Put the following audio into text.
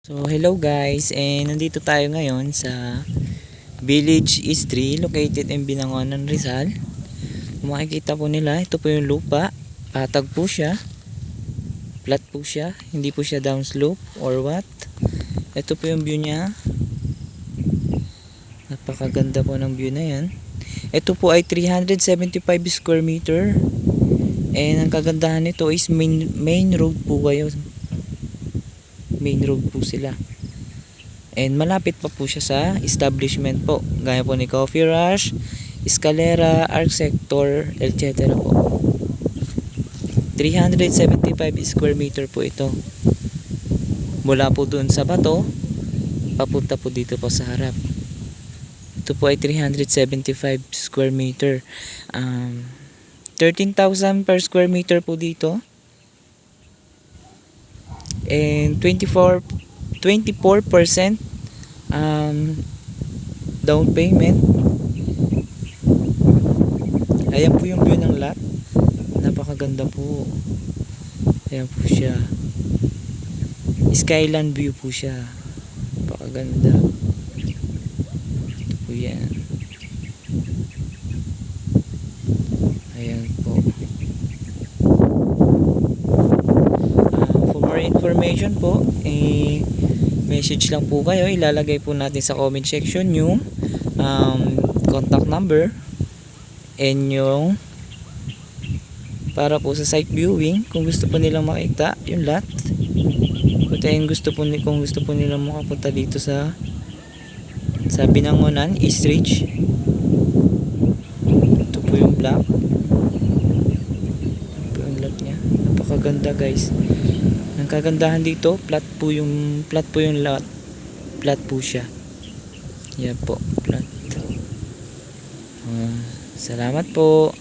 So hello guys, and nandito tayo ngayon sa Village East 3 located in Binangonan, Rizal. Kung makikita po nila, ito po yung lupa, patag po siya, flat po siya, hindi po siya downslope or what. Ito po yung view niya, napakaganda po ng view na yan. Ito po ay 375 square meter, and ang kagandahan nito is main road po kayo. Main road po sila, and malapit pa po siya sa establishment po, gaya po ni Coffee Rush, Escalera, Arc Sector, etc. po. 375 square meter po ito, mula po doon sa bato papunta po dito po sa harap. Ito po ay 375 square meter, 13,000 per square meter po dito, and 24% down payment. Ayan po yung view ng lot, napakaganda po. Ayan po siya, skyline view po siya, napakaganda. Ito po yan, ayan po. For more information po, message lang po kayo, ilalagay po natin sa comment section yung contact number and yung para po sa site viewing kung gusto po nilang makita yung lot. Kung gusto po nilang makapunta dito sa Binangonan East Ridge. Ito po yung block, ito po yung lot nya, napakaganda guys. Ang kagandahan dito, flat po yung lot, flat po siya. Yan po, flat. Salamat po.